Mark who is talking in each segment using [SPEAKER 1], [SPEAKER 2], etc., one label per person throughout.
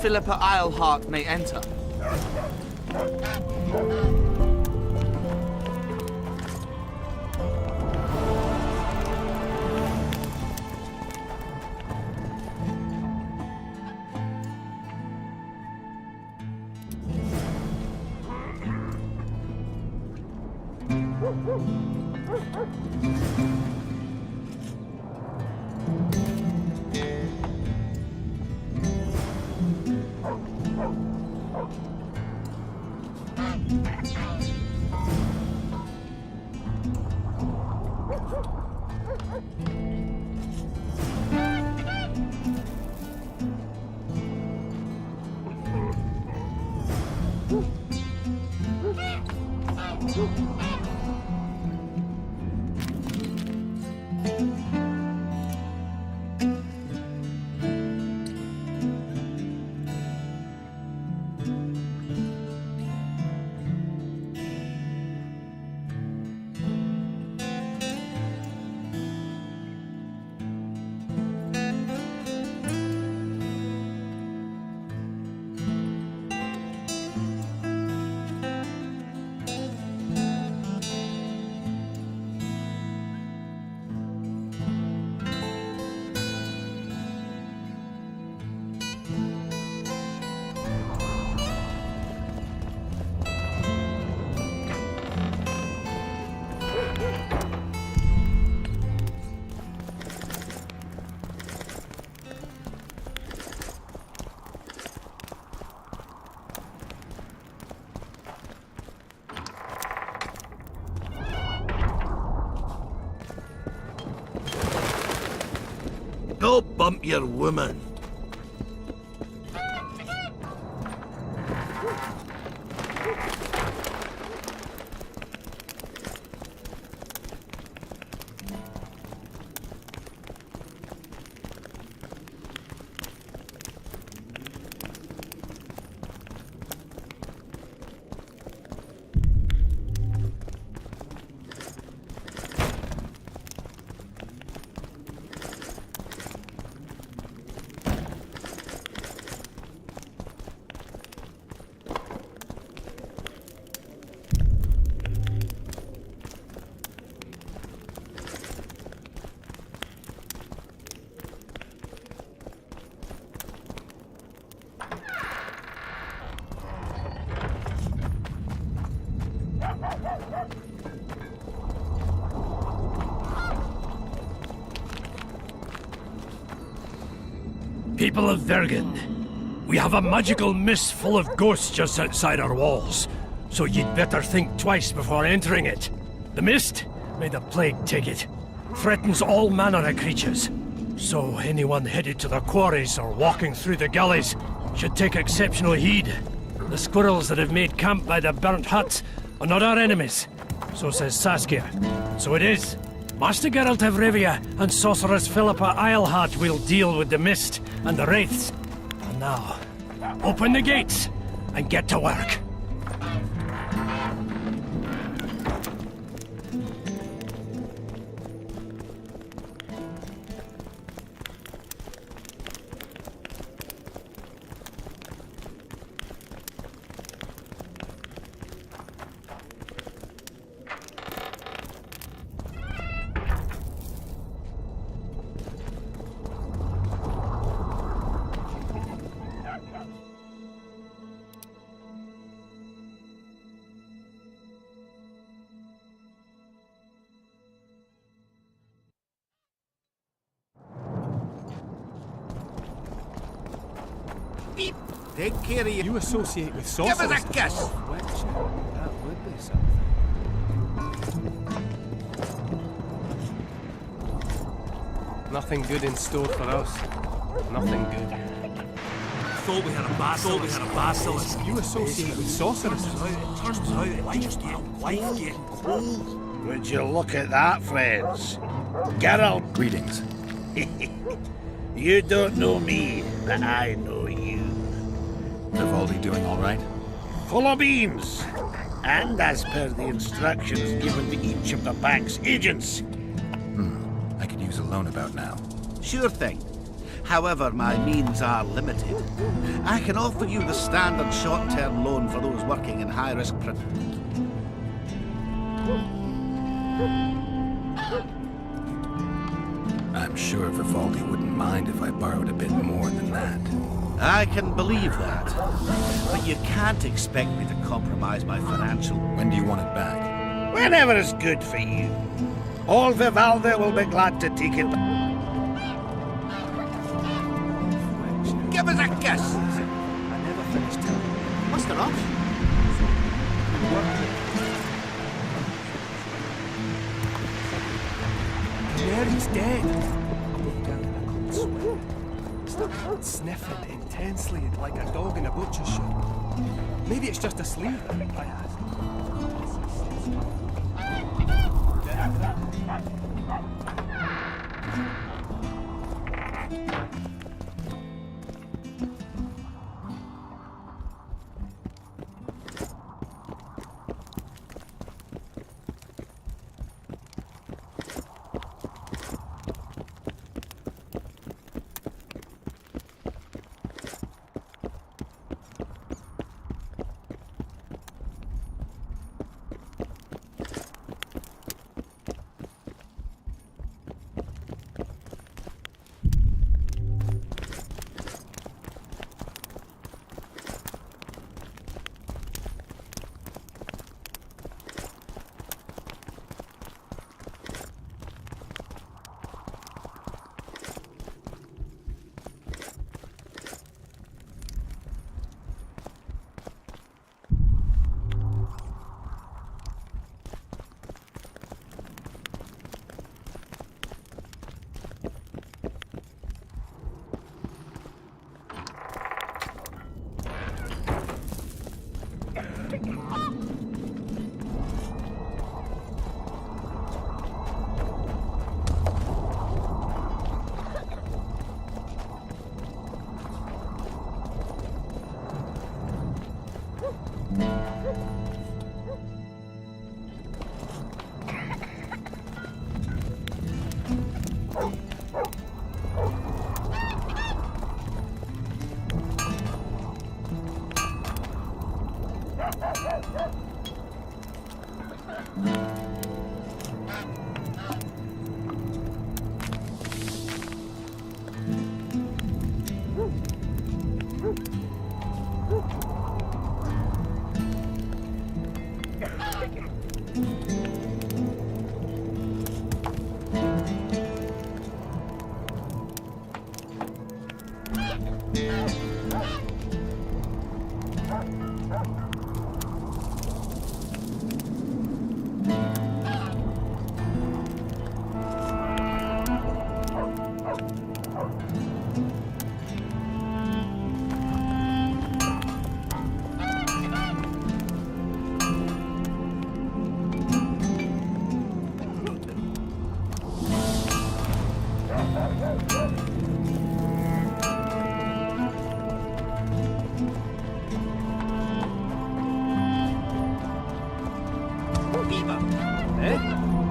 [SPEAKER 1] Philippa Eilhart may enter.
[SPEAKER 2] Don't bump your woman.
[SPEAKER 3] People of Vergen, we have a magical mist full of ghosts just outside our walls, so you'd better think twice before entering it. The mist, may the plague take it, threatens all manner of creatures, so anyone headed to the quarries or walking through the gullies should take exceptional heed. The squirrels that have made camp by the burnt huts are not our enemies, so says Saskia. So it is. Master Geralt de Rivia and sorceress Philippa Eilhart will deal with the mist and the wraiths. And now, open the gates and get to work.
[SPEAKER 2] Take care of you.
[SPEAKER 4] You associate with sorcerers.
[SPEAKER 2] Give us a kiss!
[SPEAKER 4] That would be something. Nothing good in store for us. Nothing good.
[SPEAKER 2] Thought we had a basilisk.
[SPEAKER 4] You associate with sorcerers.
[SPEAKER 2] Turns out it just life getting cold.
[SPEAKER 5] Would you look at that, friends? Geralt,
[SPEAKER 6] Greetings.
[SPEAKER 5] you don't know me, but I know you.
[SPEAKER 6] Vivaldi doing all right?
[SPEAKER 5] Full of beans, and as per the instructions given to each of the bank's agents.
[SPEAKER 6] I could use a loan about now.
[SPEAKER 5] Sure thing. However, my means are limited. I can offer you the standard short-term loan for those working in high-risk...
[SPEAKER 6] I'm sure Vivaldi wouldn't mind if I borrowed a bit more than that.
[SPEAKER 5] I can believe that. But you can't expect me to compromise my financial...
[SPEAKER 6] When do you want it back?
[SPEAKER 5] Whenever is good for you. All Vivaldi will be glad to take it. Give us a kiss!
[SPEAKER 4] I never finished telling you.
[SPEAKER 1] What's the rush?
[SPEAKER 4] Mary's dead. I broke down in a cold sweat. Started sniffing intensely like a dog in a butcher's shop. Maybe it's just asleep, I asked.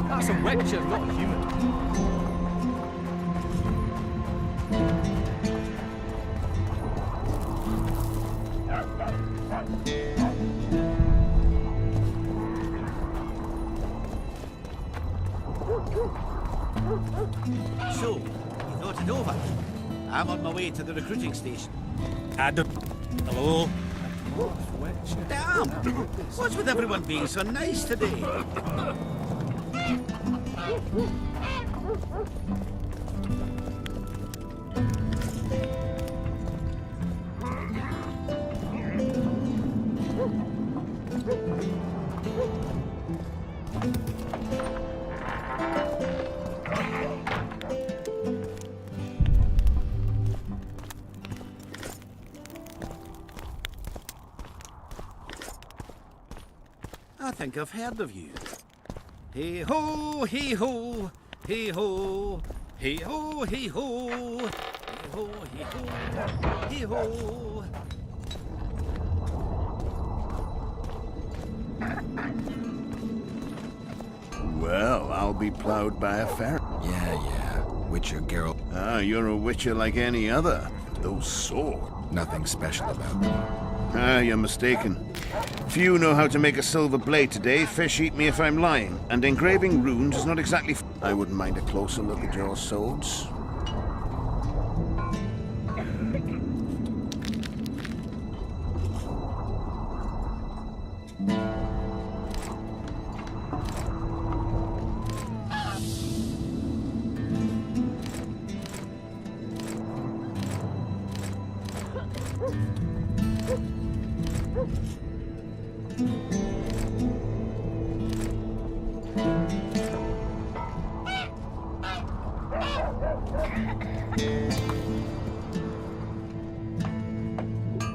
[SPEAKER 4] That's a witcher, not a human.
[SPEAKER 5] So, you thought it over? I'm on my way to the recruiting station. Adam. Hello? Damn! What's with everyone being so nice today? I think I've heard of you. Hey ho, hey ho, hey ho, hey ho, hey ho, hey ho, hey ho, hey ho.
[SPEAKER 7] Well, I'll be plowed by a ferry.
[SPEAKER 6] Yeah. Witcher Geralt.
[SPEAKER 7] Ah, you're a witcher like any other. Those swords.
[SPEAKER 6] Nothing special about them.
[SPEAKER 7] Ah, you're mistaken. Few know how to make a silver blade today. Fish eat me if I'm lying. And engraving runes is not exactly... I wouldn't mind a closer look at your swords.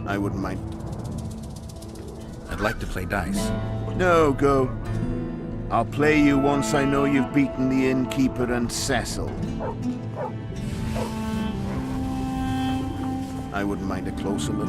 [SPEAKER 7] I wouldn't mind.
[SPEAKER 6] I'd like to play dice.
[SPEAKER 7] No, go. I'll play you once I know you've beaten the innkeeper and Cecil. I wouldn't mind a closer look.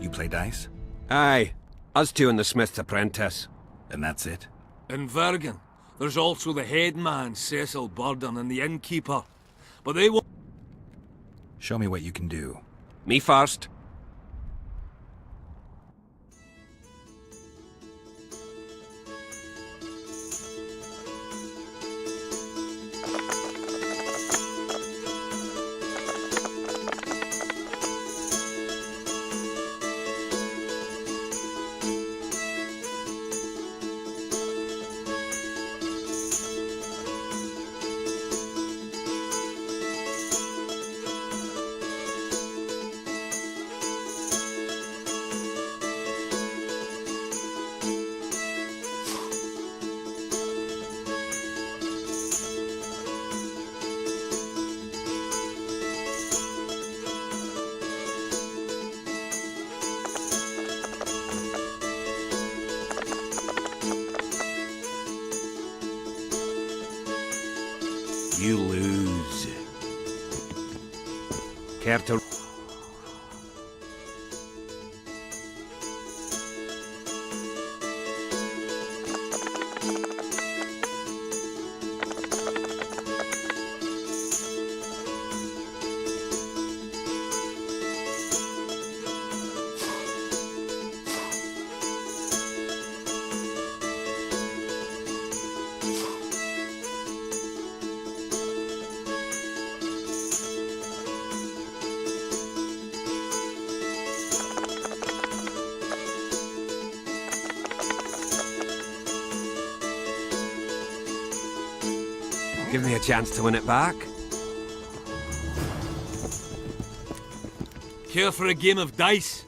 [SPEAKER 6] You play dice?
[SPEAKER 8] Aye, us two and the Smith's apprentice.
[SPEAKER 6] And that's it?
[SPEAKER 2] In Vergen, there's also the head man, Cecil Burden, and the innkeeper. But they won't...
[SPEAKER 6] Show me what you can do.
[SPEAKER 8] Me first. You lose. Care to... Give me a chance to win it back.
[SPEAKER 2] Care for a game of dice?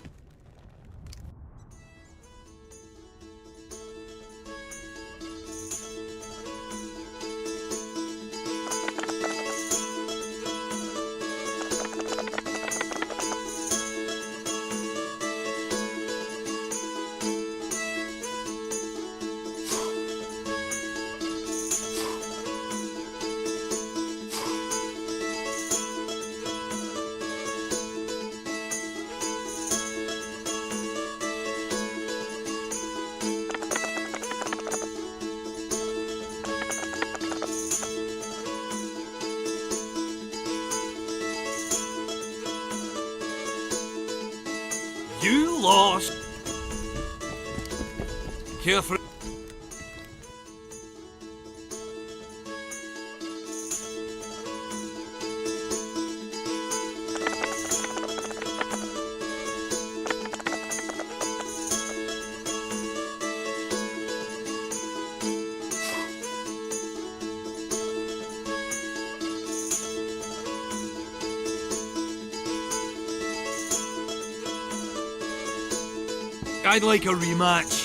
[SPEAKER 2] You lost. Care for... I'd like a rematch.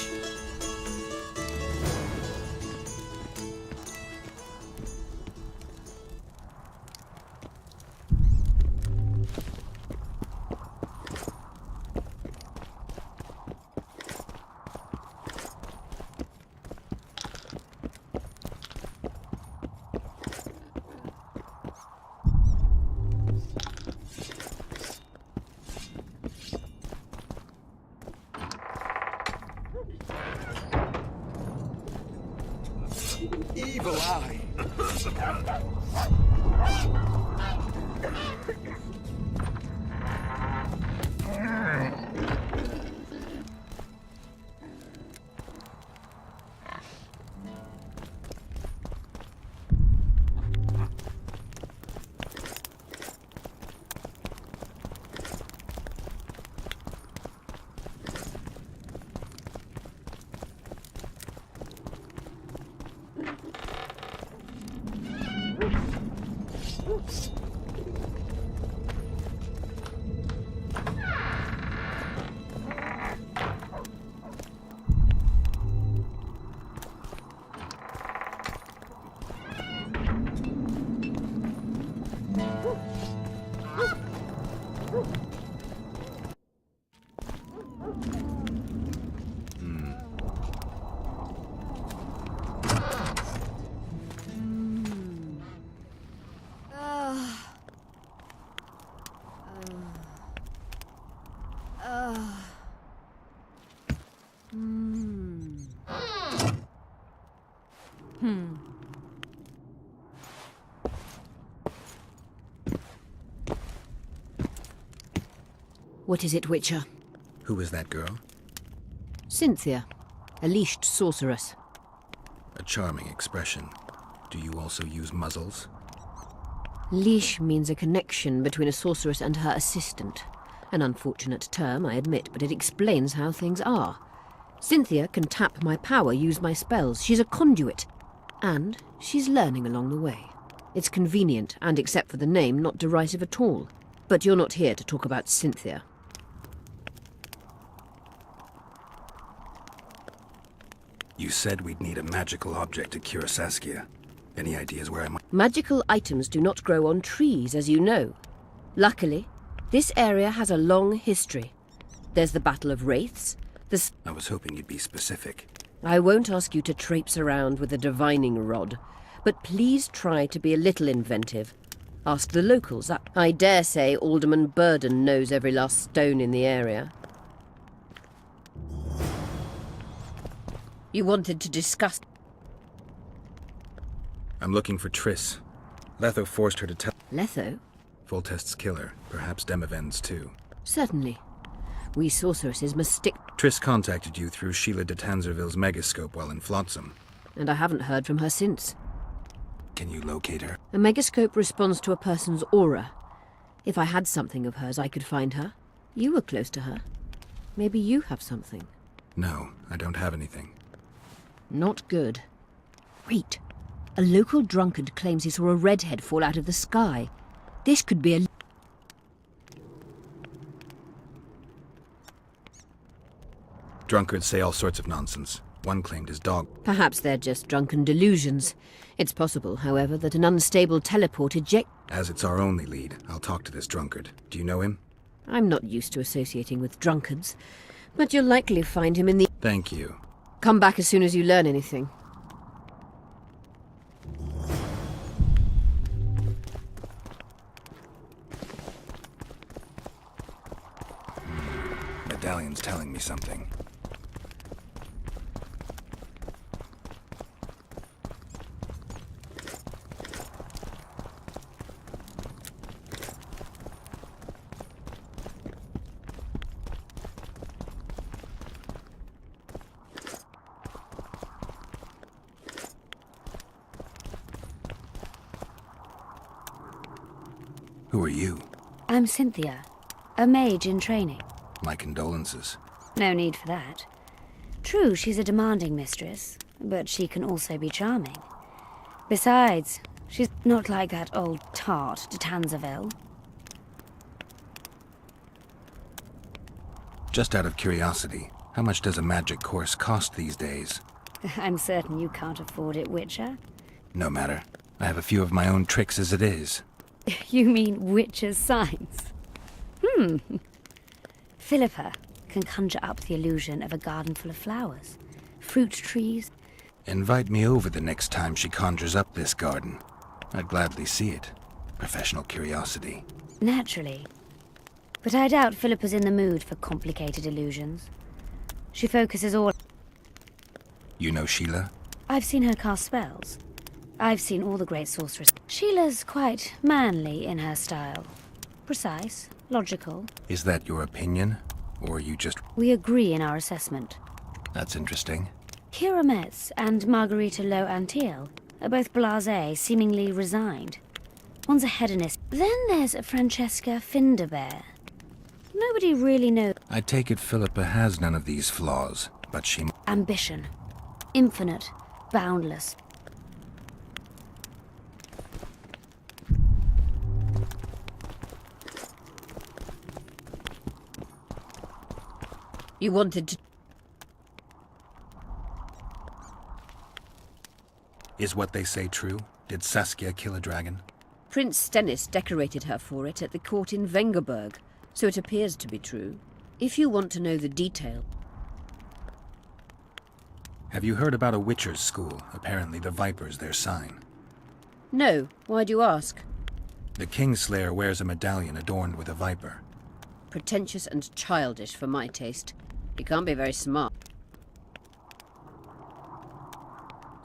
[SPEAKER 2] Evil eye.
[SPEAKER 9] What is it, Witcher?
[SPEAKER 6] Who is that girl?
[SPEAKER 9] Cynthia, a leashed sorceress.
[SPEAKER 6] A charming expression. Do you also use muzzles?
[SPEAKER 9] Leash means a connection between a sorceress and her assistant. An unfortunate term, I admit, but it explains how things are. Cynthia can tap my power, use my spells. She's a conduit. And she's learning along the way. It's convenient, and except for the name, not derisive at all. But you're not here to talk about Cynthia.
[SPEAKER 6] You said we'd need a magical object to cure Saskia. Any ideas where I might...
[SPEAKER 9] Magical items do not grow on trees, as you know. Luckily, this area has a long history. There's the Battle of Wraiths,
[SPEAKER 6] I was hoping you'd be specific.
[SPEAKER 9] I won't ask you to traipse around with a divining rod, but please try to be a little inventive. Ask the locals. I dare say Alderman Burden knows every last stone in the area. You wanted to discuss...
[SPEAKER 6] I'm looking for Triss. Letho forced her to tell...
[SPEAKER 9] Letho?
[SPEAKER 6] Foltest's killer. Perhaps Demavend's too.
[SPEAKER 9] Certainly. We sorceresses must stick...
[SPEAKER 6] Triss contacted you through Sheila de Tanzerville's megascope while in Flotsam.
[SPEAKER 9] And I haven't heard from her since.
[SPEAKER 6] Can you locate her?
[SPEAKER 9] A megascope responds to a person's aura. If I had something of hers, I could find her. You were close to her. Maybe you have something.
[SPEAKER 6] No, I don't have anything.
[SPEAKER 9] Not good. Wait. A local drunkard claims he saw a redhead fall out of the sky. This could be a...
[SPEAKER 6] Drunkards say all sorts of nonsense. One claimed his dog...
[SPEAKER 9] Perhaps they're just drunken delusions. It's possible, however, that an unstable teleport eject...
[SPEAKER 6] As it's our only lead, I'll talk to this drunkard. Do you know him?
[SPEAKER 9] I'm not used to associating with drunkards, but you'll likely find him in the...
[SPEAKER 6] Thank you.
[SPEAKER 9] Come back as soon as you learn anything.
[SPEAKER 6] Medallion's telling me something. Who are you?
[SPEAKER 10] I'm Cynthia, a mage in training.
[SPEAKER 6] My condolences.
[SPEAKER 10] No need for that. True, she's a demanding mistress, but she can also be charming. Besides, she's not like that old tart de Tanzerville.
[SPEAKER 6] Just out of curiosity, how much does a magic course cost these days?
[SPEAKER 10] I'm certain you can't afford it, Witcher.
[SPEAKER 6] No matter. I have a few of my own tricks as it is.
[SPEAKER 10] You mean Witcher's signs? Philippa can conjure up the illusion of a garden full of flowers, fruit trees.
[SPEAKER 6] Invite me over the next time she conjures up this garden. I'd gladly see it. Professional curiosity.
[SPEAKER 10] Naturally. But I doubt Philippa's in the mood for complicated illusions. She focuses all...
[SPEAKER 6] You know Sheila?
[SPEAKER 10] I've seen her cast spells. I've seen all the great sorceresses. Sheila's quite manly in her style. Precise, logical.
[SPEAKER 6] Is that your opinion? Or you just...
[SPEAKER 10] We agree in our assessment.
[SPEAKER 6] That's interesting.
[SPEAKER 10] Kira Metz and Margarita Lowe Antiel are both blasé, seemingly resigned. One's a hedonist. Then there's Francesca Finderbear. Nobody really knows.
[SPEAKER 6] I take it Philippa has none of these flaws, but she...
[SPEAKER 10] Ambition. Infinite. Boundless.
[SPEAKER 9] You wanted to...
[SPEAKER 6] Is what they say true? Did Saskia kill a dragon?
[SPEAKER 9] Prince Stennis decorated her for it at the court in Vengerberg, so it appears to be true. If you want to know the detail...
[SPEAKER 6] Have you heard about a witcher's school? Apparently the Viper's their sign.
[SPEAKER 9] No. Why do you ask?
[SPEAKER 6] The Kingslayer wears a medallion adorned with a viper.
[SPEAKER 9] Pretentious and childish for my taste. He can't be very smart.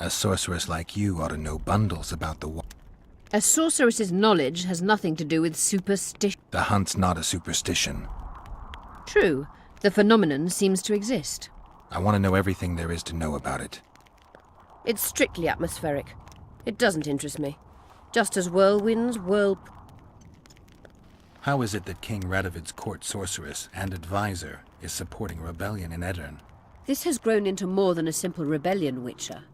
[SPEAKER 6] A sorceress like you ought to know bundles about the...
[SPEAKER 9] A sorceress's knowledge has nothing to do with superstition.
[SPEAKER 6] The hunt's not a superstition.
[SPEAKER 9] True. The phenomenon seems to exist.
[SPEAKER 6] I want to know everything there is to know about it.
[SPEAKER 9] It's strictly atmospheric. It doesn't interest me. Just as whirlwinds,
[SPEAKER 6] How is it that King Radovid's court sorceress and advisor is supporting rebellion in Edirn?
[SPEAKER 9] This has grown into more than a simple rebellion, Witcher.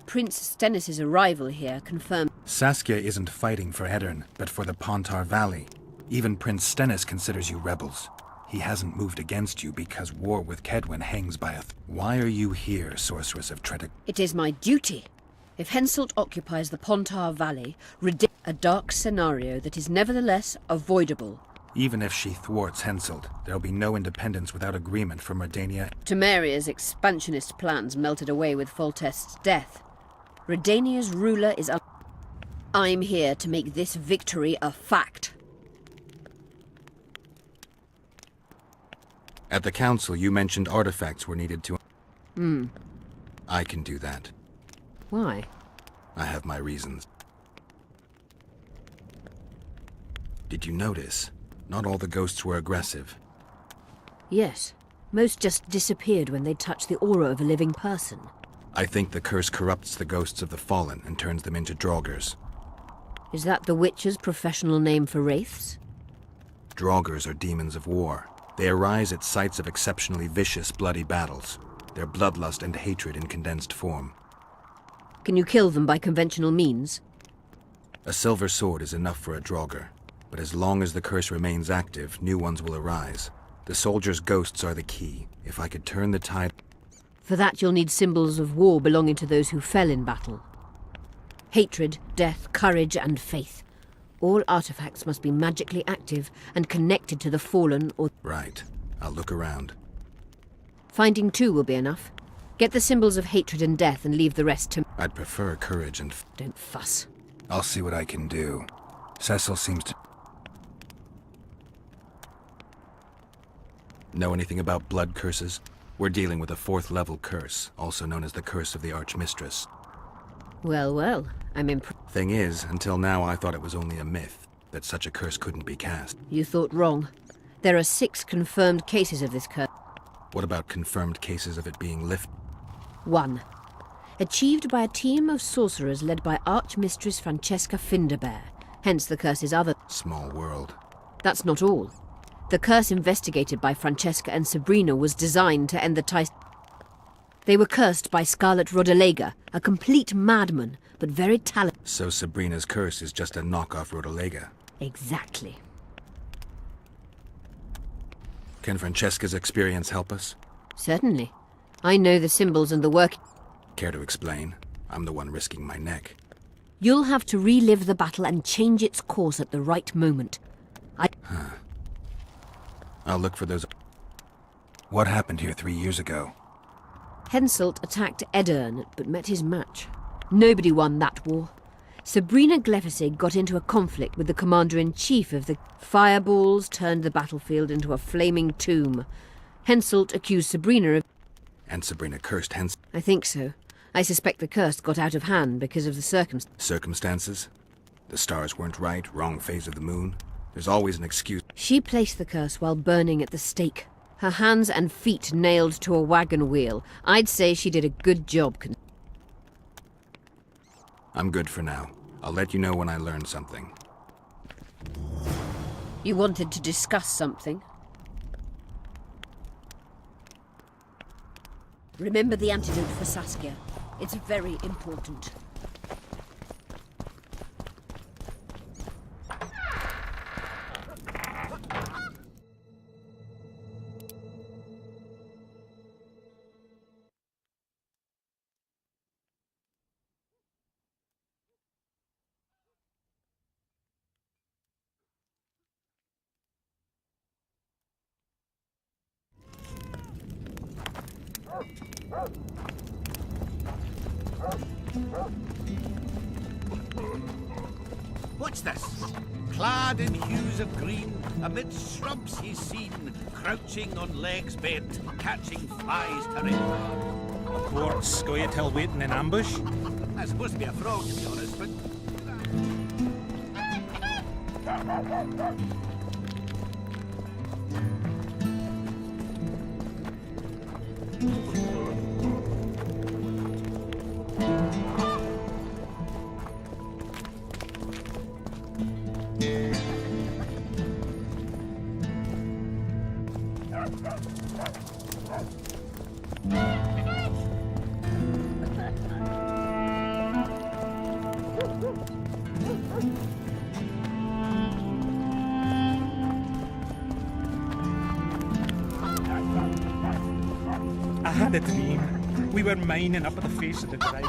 [SPEAKER 9] Prince Stennis' arrival here confirmed...
[SPEAKER 6] Saskia isn't fighting for Edirn, but for the Pontar Valley. Even Prince Stennis considers you rebels. He hasn't moved against you because war with Kedwin hangs by a... Why are you here, sorceress of Tredic?
[SPEAKER 9] It is my duty. If Henselt occupies the Pontar Valley, a dark scenario that is nevertheless avoidable.
[SPEAKER 6] Even if she thwarts Henselt, there'll be no independence without agreement from Redania.
[SPEAKER 9] Temeria's expansionist plans melted away with Foltest's death. Redania's ruler is... I'm here to make this victory a fact.
[SPEAKER 6] At the council, you mentioned artifacts were needed to... I can do that.
[SPEAKER 9] Why?
[SPEAKER 6] I have my reasons. Did you notice? Not all the ghosts were aggressive.
[SPEAKER 9] Yes. Most just disappeared when they touched the aura of a living person.
[SPEAKER 6] I think the curse corrupts the ghosts of the fallen and turns them into draugrs.
[SPEAKER 9] Is that the Witcher's professional name for wraiths?
[SPEAKER 6] Draugrs are demons of war. They arise at sites of exceptionally vicious, bloody battles. Their bloodlust and hatred in condensed form.
[SPEAKER 9] Can you kill them by conventional means?
[SPEAKER 6] A silver sword is enough for a draugr, but as long as the curse remains active, new ones will arise. The soldiers' ghosts are the key. If I could turn the tide...
[SPEAKER 9] For that you'll need symbols of war belonging to those who fell in battle. Hatred, death, courage, and faith. All artifacts must be magically active and connected to the fallen or...
[SPEAKER 6] Right. I'll look around.
[SPEAKER 9] Finding two will be enough. Get the symbols of hatred and death and leave the rest to...
[SPEAKER 6] I'd prefer courage and...
[SPEAKER 9] Don't fuss.
[SPEAKER 6] I'll see what I can do. Cecil seems to... Know anything about blood curses? We're dealing with a 4th level curse, also known as the Curse of the Archmistress.
[SPEAKER 9] Well, well, I'm impressed.
[SPEAKER 6] Thing is, until now I thought it was only a myth, that such a curse couldn't be cast.
[SPEAKER 9] You thought wrong. There are 6 confirmed cases of this curse.
[SPEAKER 6] What about confirmed cases of it being lifted?
[SPEAKER 9] 1. Achieved by a team of sorcerers led by Archmistress Francesca Finderbear. Hence the curse's other...
[SPEAKER 6] Small world.
[SPEAKER 9] That's not all. The curse investigated by Francesca and Sabrina was designed to end the ties... They were cursed by Scarlet Rodalega, a complete madman, but very talented.
[SPEAKER 6] So Sabrina's curse is just a knockoff Rodalega?
[SPEAKER 9] Exactly.
[SPEAKER 6] Can Francesca's experience help us?
[SPEAKER 9] Certainly. I know the symbols and the work...
[SPEAKER 6] Care to explain? I'm the one risking my neck.
[SPEAKER 9] You'll have to relive the battle and change its course at the right moment.
[SPEAKER 6] I'll look for those... What happened here 3 years ago?
[SPEAKER 9] Henselt attacked Edirn, but met his match. Nobody won that war. Sabrina Glefisig got into a conflict with the commander-in-chief of the... Fireballs turned the battlefield into a flaming tomb. Henselt accused Sabrina of...
[SPEAKER 6] And Sabrina cursed Henselt.
[SPEAKER 9] I think so. I suspect the curse got out of hand because of the circumstances.
[SPEAKER 6] Circumstances? The stars weren't right, wrong phase of the moon. There's always an excuse.
[SPEAKER 9] She placed the curse while burning at the stake. Her hands and feet nailed to a wagon wheel. I'd say she did a good job.
[SPEAKER 6] I'm good for now. I'll let you know when I learn something.
[SPEAKER 9] You wanted to discuss something? Remember the antidote for Saskia. It's very important.
[SPEAKER 5] What's this? Clad in hues of green, amidst shrubs he's seen, crouching on legs bent, catching flies to ring.
[SPEAKER 11] Quartz, go you till waiting in ambush?
[SPEAKER 5] That's supposed to be a frog, to be honest, but...
[SPEAKER 11] I had a dream. We were mining up at the face of the drive.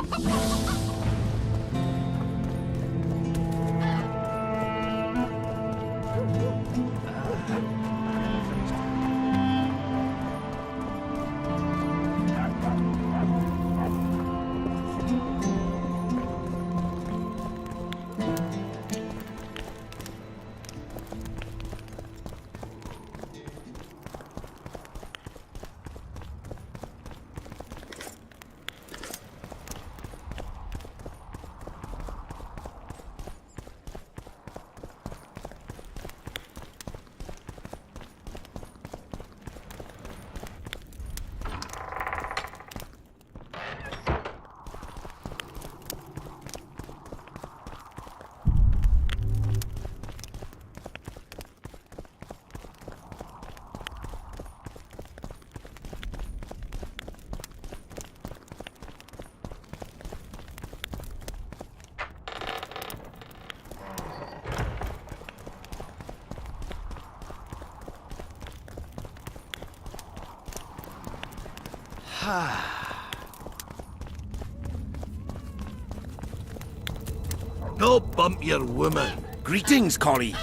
[SPEAKER 2] No bump your woman.
[SPEAKER 12] Greetings, colleague.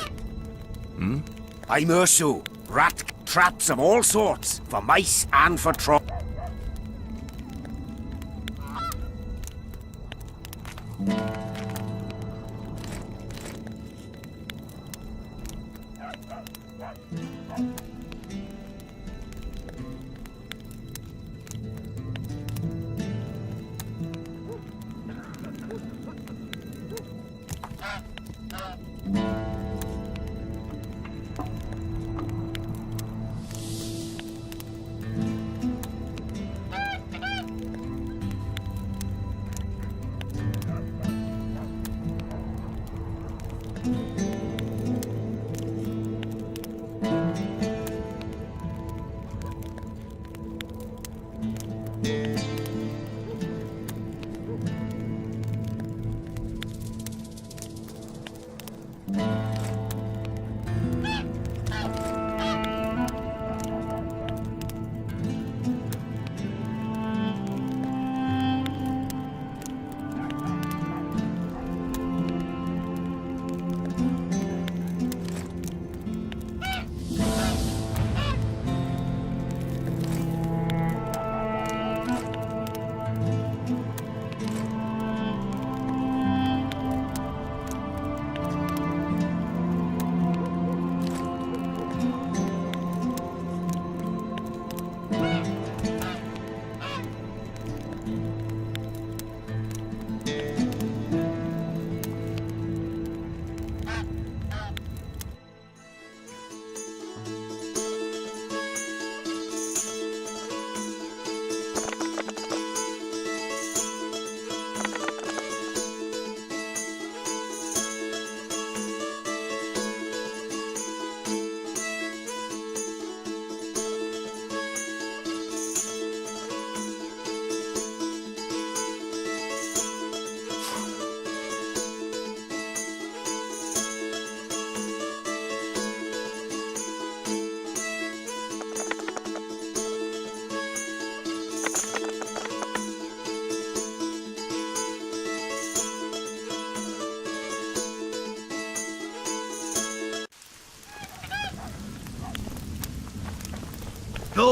[SPEAKER 12] I'm Urso. Rat traps of all sorts, for mice and for trolls.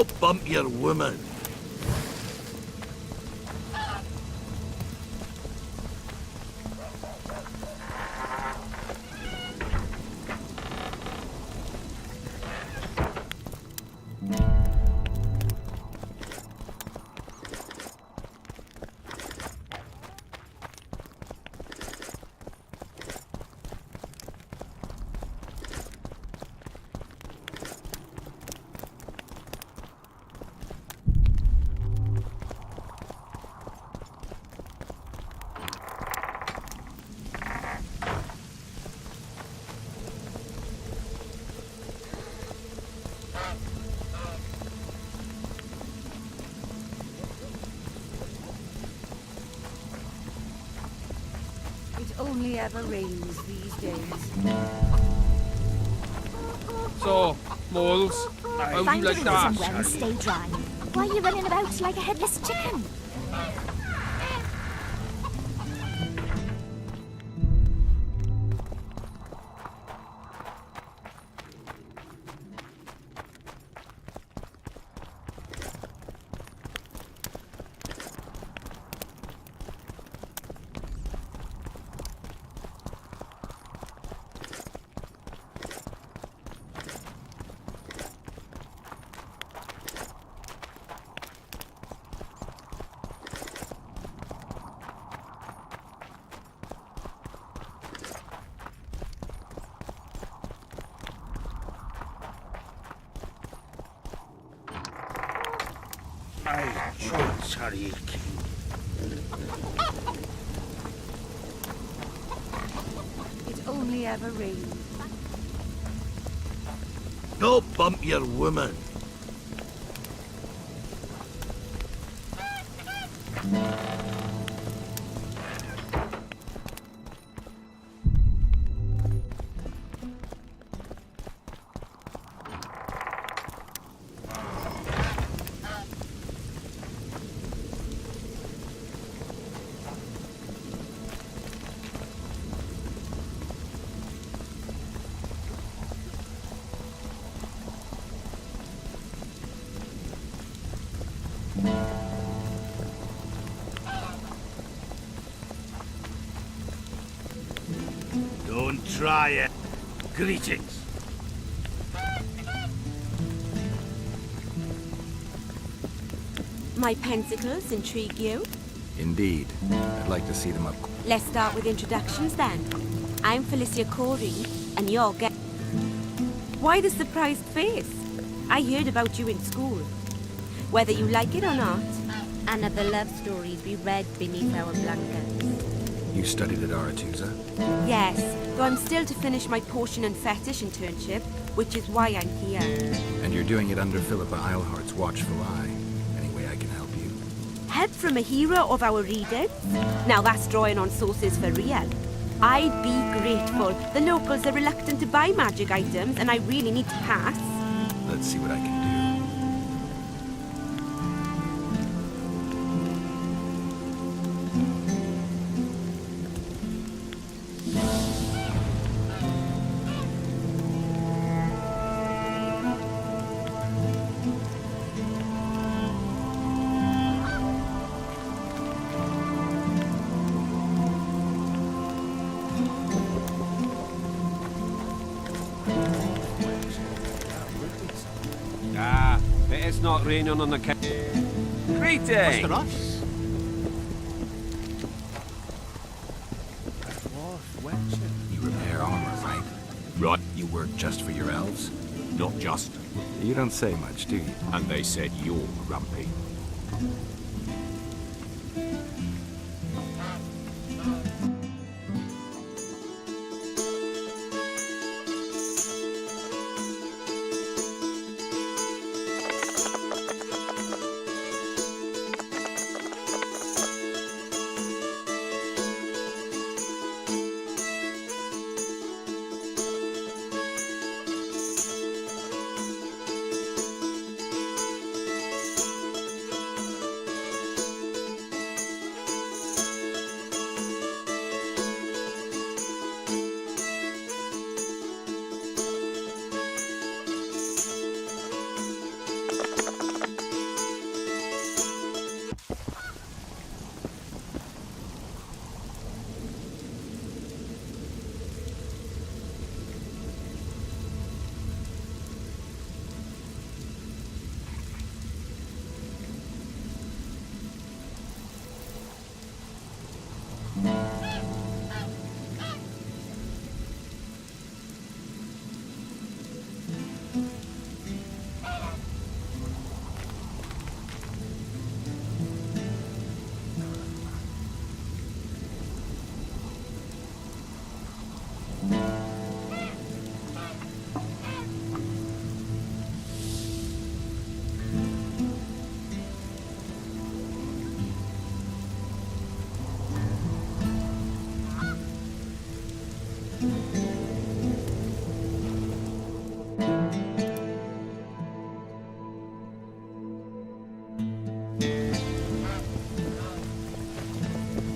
[SPEAKER 2] Don't bump your woman.
[SPEAKER 13] It only ever rains these days.
[SPEAKER 14] So, moles, how do
[SPEAKER 13] Find
[SPEAKER 14] you
[SPEAKER 13] a
[SPEAKER 14] like
[SPEAKER 13] hole
[SPEAKER 14] that?
[SPEAKER 13] somewhere and stay dry. Why are you running about like a headless chicken?
[SPEAKER 7] Sorry, King.
[SPEAKER 13] It only ever rains.
[SPEAKER 2] Don't bump your woman.
[SPEAKER 5] Don't try it. Greetings.
[SPEAKER 15] My pensacles intrigue you?
[SPEAKER 6] Indeed. I'd like to see them up.
[SPEAKER 15] Let's start with introductions then. I'm Felicia Corey, and you're Why the surprised face? I heard about you in school. Whether you like it or not, and of the love stories we read beneath our blankets.
[SPEAKER 6] You studied at Aretusa?
[SPEAKER 15] Yes, though I'm still to finish my potion and fetish internship, which is why I'm here.
[SPEAKER 6] And you're doing it under Philippa Eilhart's watchful eye. Any way I can help you?
[SPEAKER 15] Help from a hero of our readers? Now that's drawing on sources for real. I'd be grateful. The locals are reluctant to buy magic items, and I really need to pass.
[SPEAKER 6] Let's see what I can do.
[SPEAKER 8] It's not raining on the Greetings!
[SPEAKER 5] What's
[SPEAKER 6] You repair armor, right?
[SPEAKER 16] Right.
[SPEAKER 6] You work just for your elves?
[SPEAKER 16] Not just.
[SPEAKER 6] You don't say much, do you?
[SPEAKER 16] And they said you're grumpy.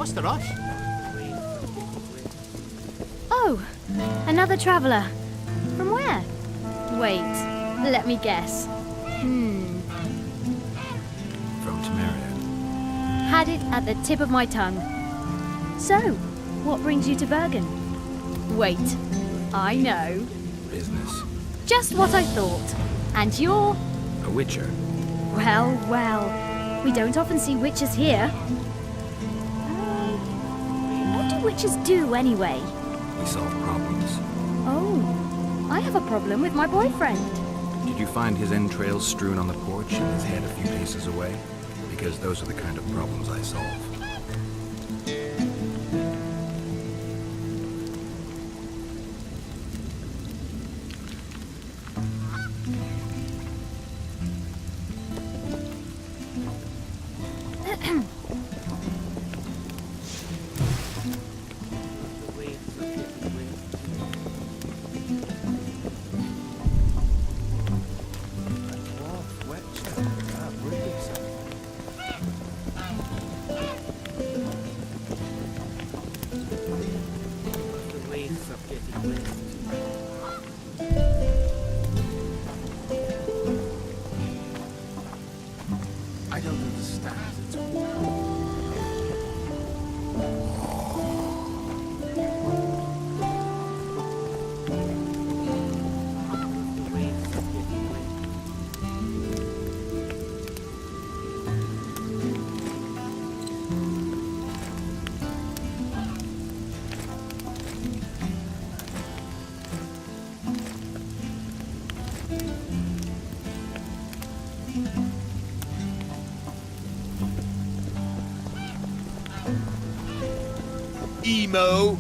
[SPEAKER 17] What's the rush?
[SPEAKER 18] Oh, another traveller. From where? Wait, let me guess.
[SPEAKER 6] From Temeria.
[SPEAKER 18] Had it at the tip of my tongue. So, what brings you to Vergen? Wait, I know.
[SPEAKER 6] Business.
[SPEAKER 18] Just what I thought. And you're...
[SPEAKER 6] A witcher.
[SPEAKER 18] Well, well. We don't often see witches here. What do witches do anyway?
[SPEAKER 6] We solve problems.
[SPEAKER 18] Oh, I have a problem with my boyfriend.
[SPEAKER 6] Did you find his entrails strewn on the porch and his head a few paces away? Because those are the kind of problems I solve.
[SPEAKER 17] I don't understand at all.
[SPEAKER 12] Emo.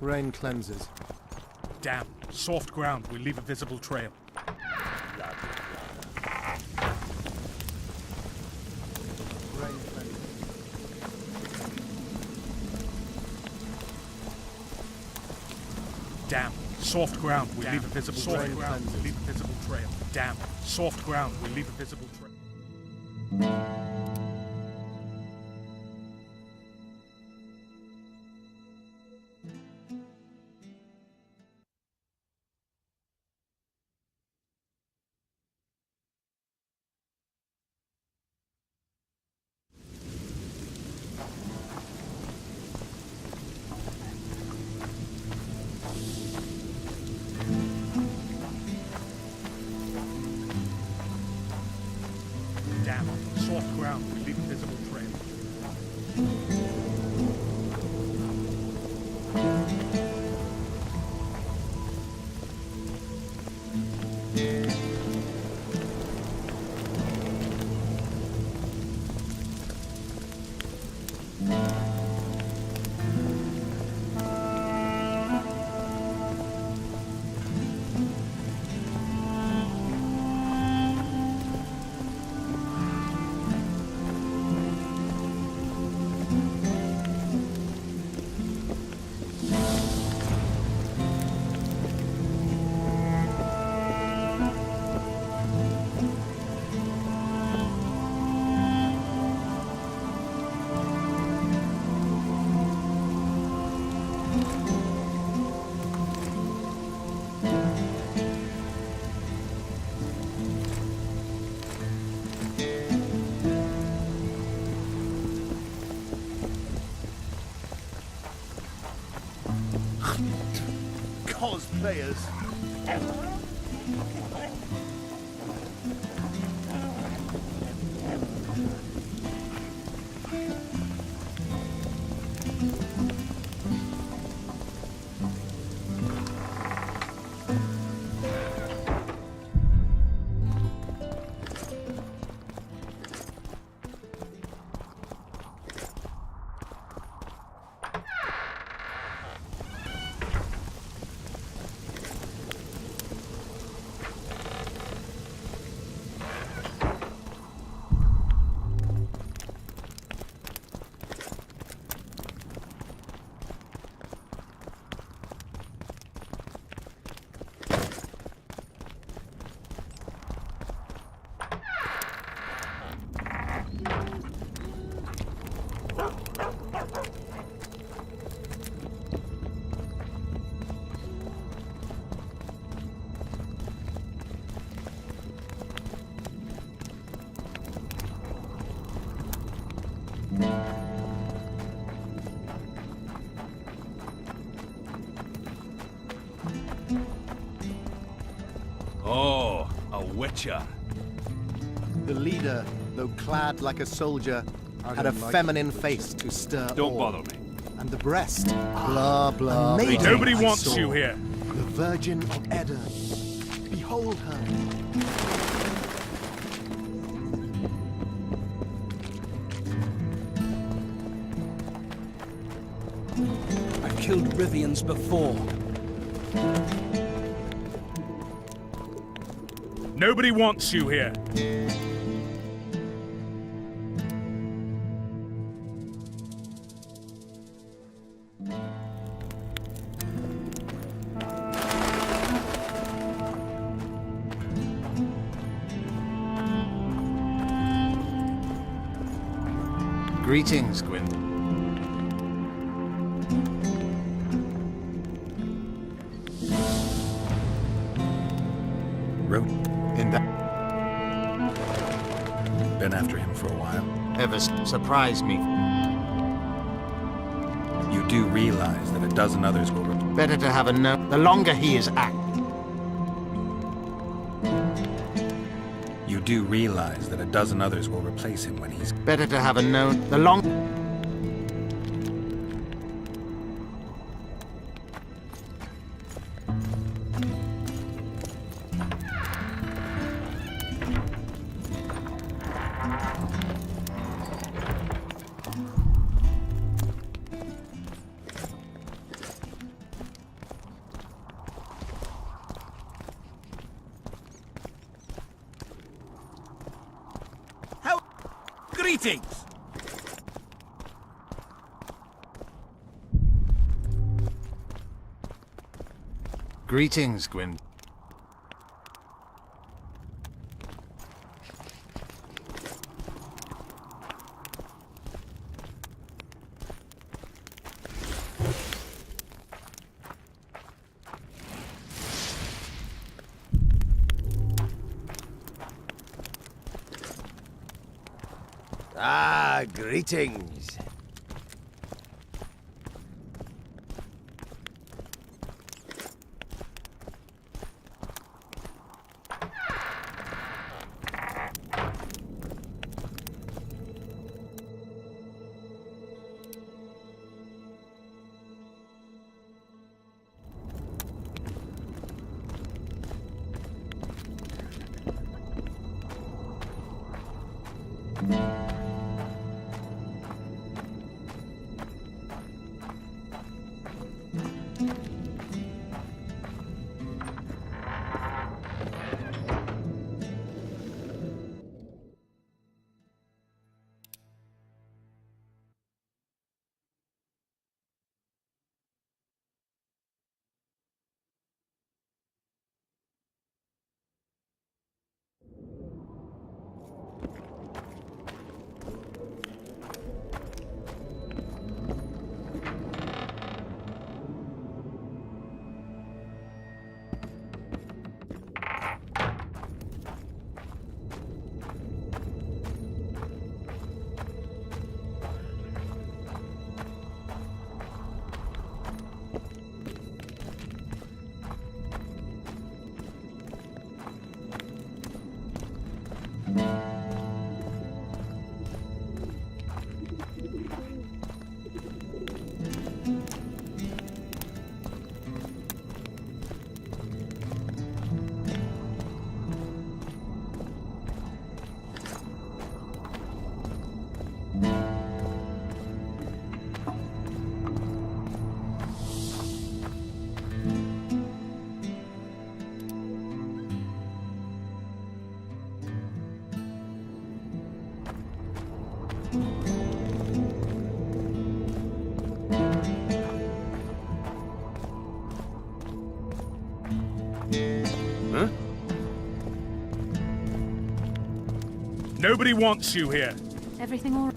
[SPEAKER 4] Rain cleanses. Damn, soft ground will leave a visible trail. Damn, soft ground will leave a visible trail. Soft ground will leave a visible trail. Damn, soft ground will leave a visible trail. Damn, soft ground will leave a visible trail.
[SPEAKER 19] players.
[SPEAKER 2] Oh, a witcher.
[SPEAKER 19] The leader, though clad like a soldier, had a feminine face to stir
[SPEAKER 2] Don't
[SPEAKER 19] awe.
[SPEAKER 2] bother me.
[SPEAKER 19] And the breast, blah, blah,
[SPEAKER 11] maiden
[SPEAKER 19] blah.
[SPEAKER 11] Nobody
[SPEAKER 19] I
[SPEAKER 11] wants
[SPEAKER 19] saw.
[SPEAKER 11] you here.
[SPEAKER 19] The Virgin of Edirn. Behold her.
[SPEAKER 5] I've killed Rivians before.
[SPEAKER 11] Nobody wants you here.
[SPEAKER 12] Greetings, Gwyn.
[SPEAKER 6] Wrote
[SPEAKER 12] In that
[SPEAKER 6] been after him for a while.
[SPEAKER 12] ever surprised me.
[SPEAKER 6] You do realize that a dozen others will
[SPEAKER 12] Better to have a no. The longer he is act.
[SPEAKER 6] You do realize that a dozen others will replace him when he's
[SPEAKER 12] Better to have a no. The long.
[SPEAKER 5] Greetings!
[SPEAKER 12] Greetings, Gwyn. Ah, greetings. Huh?
[SPEAKER 11] Nobody wants you here.
[SPEAKER 18] Everything all right?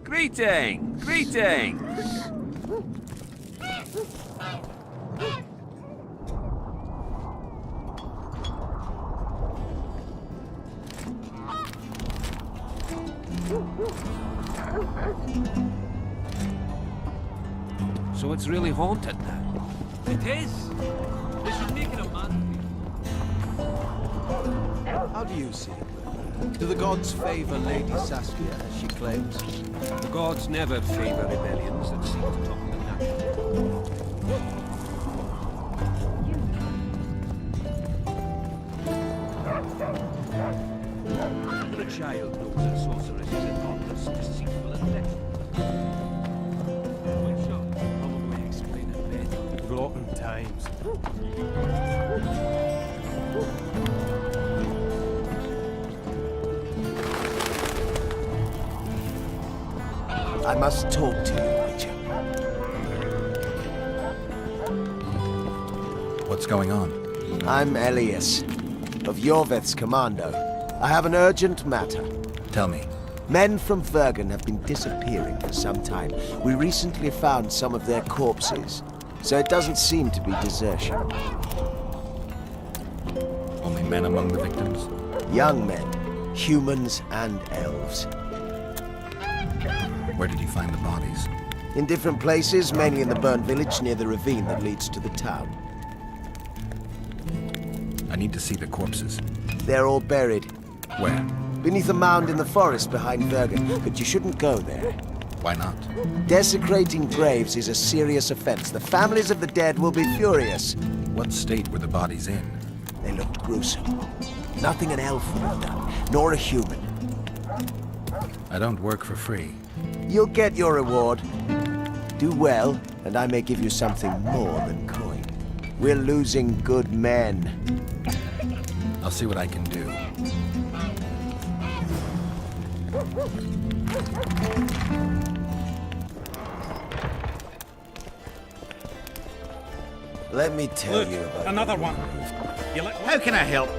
[SPEAKER 18] Greetings.
[SPEAKER 8] Greetings! Greetings!
[SPEAKER 12] So it's really haunted now?
[SPEAKER 2] It is. They should make it a man.
[SPEAKER 19] How do you see it? Do the gods favor Lady Saskia as she claims?
[SPEAKER 8] The gods never favor rebellions that seek to topple the national. The child knows that sorceress is an honest, deceitful, and wretched.
[SPEAKER 2] Probably explain it better.
[SPEAKER 4] Rotten times.
[SPEAKER 19] I must talk to you, Witcher.
[SPEAKER 6] What's going on?
[SPEAKER 19] I'm Elias, of Ioverth's commando. I have an urgent matter.
[SPEAKER 6] Tell me.
[SPEAKER 19] Men from Vergen have been disappearing for some time. We recently found some of their corpses, so it doesn't seem to be desertion.
[SPEAKER 6] Only men among the victims?
[SPEAKER 19] Young men, humans and elves.
[SPEAKER 6] Where did you find the bodies?
[SPEAKER 19] In different places, mainly in the burned village near the ravine that leads to the town.
[SPEAKER 6] I need to see the corpses.
[SPEAKER 19] They're all buried.
[SPEAKER 6] Where?
[SPEAKER 19] Beneath a mound in the forest behind Vergen, but you shouldn't go there.
[SPEAKER 6] Why not?
[SPEAKER 19] Desecrating graves is a serious offense. The families of the dead will be furious.
[SPEAKER 6] What state were the bodies in?
[SPEAKER 19] They looked gruesome. Nothing an elf would have done, nor a human.
[SPEAKER 6] I don't work for free.
[SPEAKER 19] You'll get your reward. Do well, and I may give you something more than coin. We're losing good men.
[SPEAKER 6] I'll see what I can do.
[SPEAKER 19] Let me tell
[SPEAKER 11] Look,
[SPEAKER 19] you about
[SPEAKER 11] another one.
[SPEAKER 7] How can I help?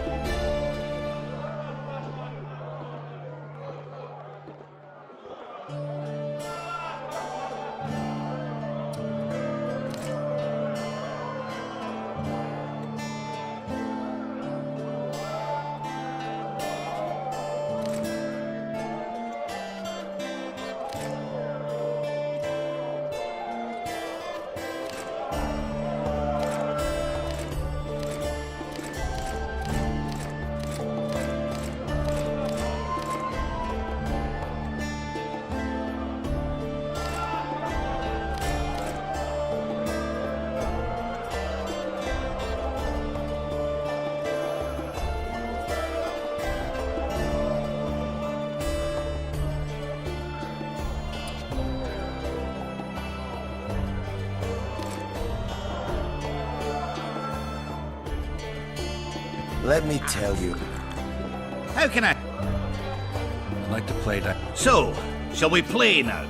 [SPEAKER 19] Let me tell you.
[SPEAKER 5] How can I?
[SPEAKER 6] I'd like to play that.
[SPEAKER 5] So, shall we play now?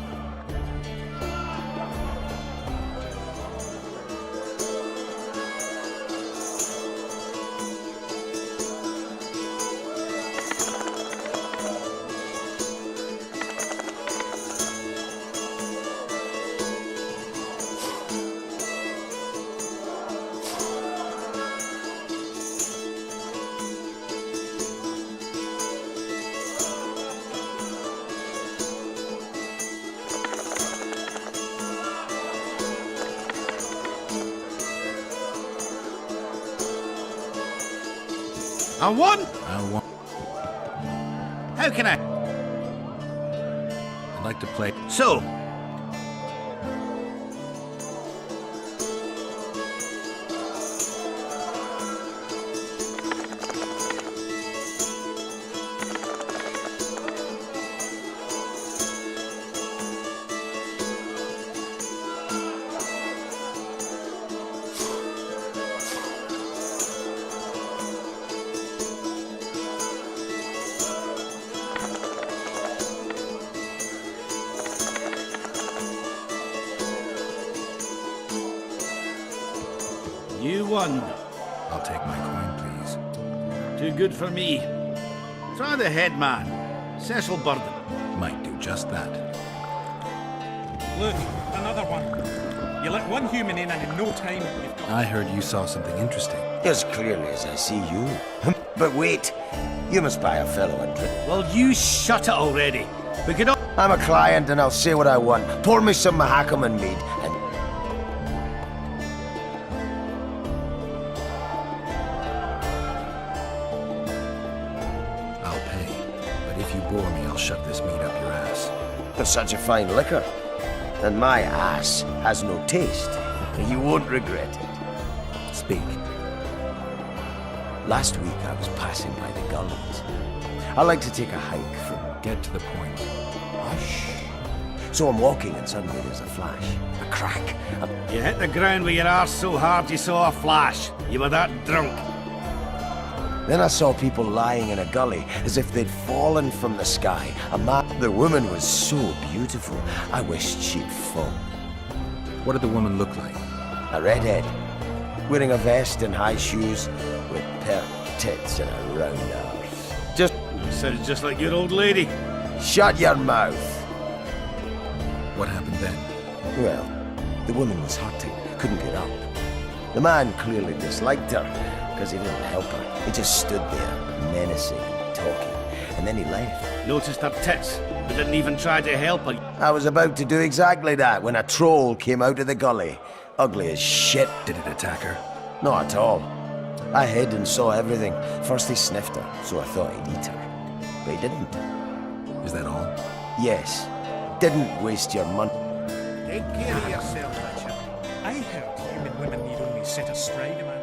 [SPEAKER 5] I won! How can I?
[SPEAKER 6] I'd like to play.
[SPEAKER 5] So. You won.
[SPEAKER 6] I'll take my coin, please.
[SPEAKER 5] Too good for me. Try the head man, Cecil Burden.
[SPEAKER 6] Might do just that.
[SPEAKER 11] Look, another one. You let one human in and in no time you've got...
[SPEAKER 6] I heard you saw something interesting.
[SPEAKER 19] As clearly as I see you. But wait, you must buy a fellow a drink.
[SPEAKER 5] Well, you shut it already. We could all...
[SPEAKER 19] I'm a client and I'll say what I want. Pour me some Mahakaman mead and...
[SPEAKER 6] I'll pay. But if you bore me, I'll shove this meat up your ass.
[SPEAKER 19] There's such a fine liquor. And my ass has no taste. You won't regret it.
[SPEAKER 6] Speak.
[SPEAKER 19] Last week I was passing by the gullies. I like to take a hike from...
[SPEAKER 6] Get to the point.
[SPEAKER 19] Hush. So I'm walking and suddenly there's a flash. A crack.
[SPEAKER 5] You hit the ground with your arse so hard you saw a flash. You were that drunk.
[SPEAKER 19] Then I saw people lying in a gully as if they'd fallen from the sky. The woman was so beautiful, I wished she'd fall.
[SPEAKER 6] What did the woman look like?
[SPEAKER 19] A redhead, wearing a vest and high shoes, with pert tits and a round arse.
[SPEAKER 5] Sounds just like your old lady.
[SPEAKER 19] Shut your mouth.
[SPEAKER 6] What happened then?
[SPEAKER 19] Well, the woman was hurting, couldn't get up. The man clearly disliked her, because he didn't help her. He just stood there, menacing and talking, and then he left.
[SPEAKER 5] Noticed her tits, but didn't even try to help her.
[SPEAKER 19] I was about to do exactly that when a troll came out of the gully. Ugly as shit.
[SPEAKER 6] Did it attack her?
[SPEAKER 19] Not at all. I hid and saw everything. First he sniffed her, so I thought he'd eat her. But he didn't.
[SPEAKER 6] Is that all?
[SPEAKER 19] Yes. Didn't waste your money.
[SPEAKER 5] Take care of yourself, Richard.
[SPEAKER 11] I heard human women need only set astride a man.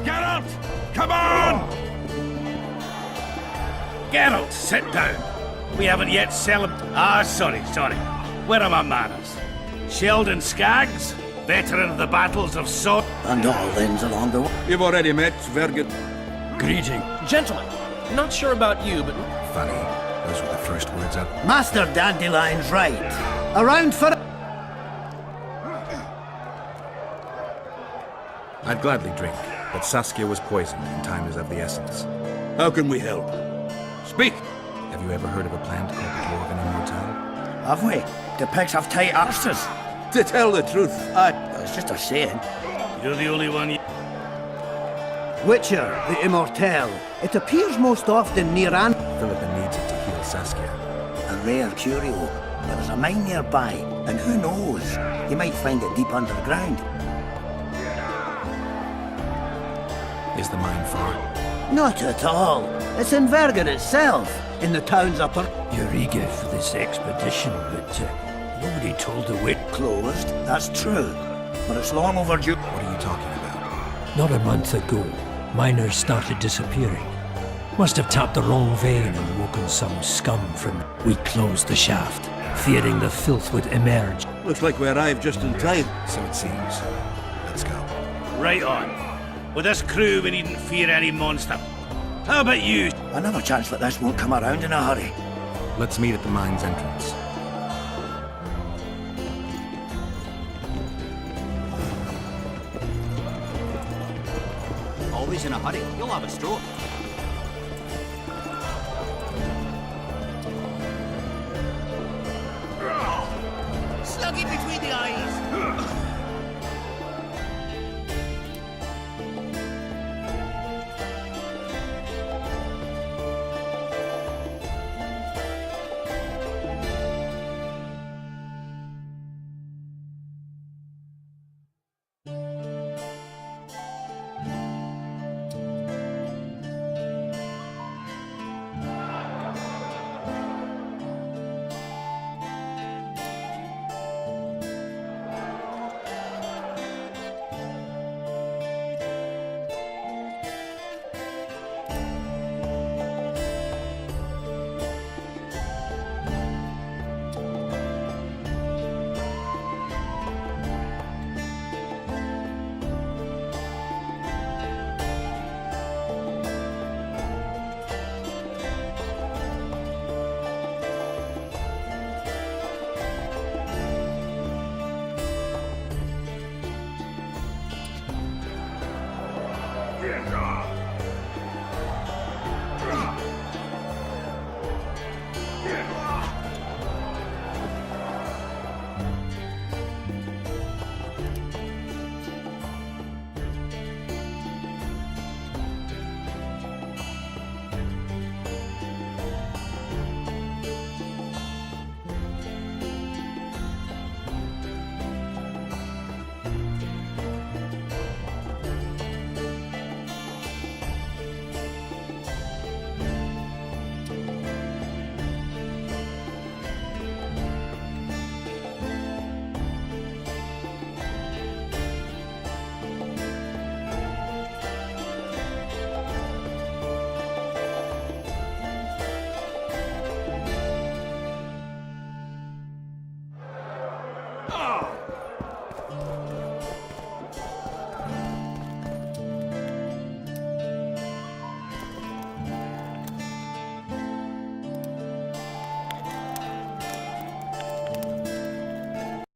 [SPEAKER 5] Geralt! Come on! Geralt, sit down. We haven't yet celebrated... sorry. Where are my manners? Sheldon Skaggs, veteran of the battles of Sword...
[SPEAKER 12] And all ends along the way.
[SPEAKER 2] You've already met Vergen.
[SPEAKER 3] Greeting.
[SPEAKER 20] Gentlemen, not sure about you, but...
[SPEAKER 6] Funny. Those were the first words out.
[SPEAKER 12] Master Dandelion's right. Around for...
[SPEAKER 6] I'd gladly drink, but Saskia was poisoned and time is of the essence.
[SPEAKER 2] How can we help? Speak!
[SPEAKER 6] Have you ever heard of a plant called dwarven immortal?
[SPEAKER 21] Have we? The pigs have tight arses.
[SPEAKER 22] To tell the truth,
[SPEAKER 21] It's just a saying.
[SPEAKER 22] you're the only one.
[SPEAKER 21] Witcher, the immortal. It appears most often near
[SPEAKER 6] Philippa needs it to heal Saskia.
[SPEAKER 21] a rare curio. There's a mine nearby, and who knows? You might find it deep underground.
[SPEAKER 6] Is the mine far?
[SPEAKER 21] Not at all. It's in Vergen itself, in the town's upper.
[SPEAKER 3] You're eager for this expedition, but nobody told the wit.
[SPEAKER 21] Closed, that's true. But it's long overdue.
[SPEAKER 6] What are you talking about?
[SPEAKER 3] Not a month ago, miners started disappearing. Must have tapped the wrong vein and woken some scum from. We closed the shaft, fearing the filth would emerge.
[SPEAKER 22] Looks like we arrived just in time.
[SPEAKER 6] So it seems. Let's go.
[SPEAKER 22] Right on. With this crew, we needn't fear any monster. How about you?
[SPEAKER 21] Another chance like this won't come around in a hurry.
[SPEAKER 6] Let's meet at the mine's entrance.
[SPEAKER 5] Always in a hurry. You'll have a stroke. Slug in between the eyes.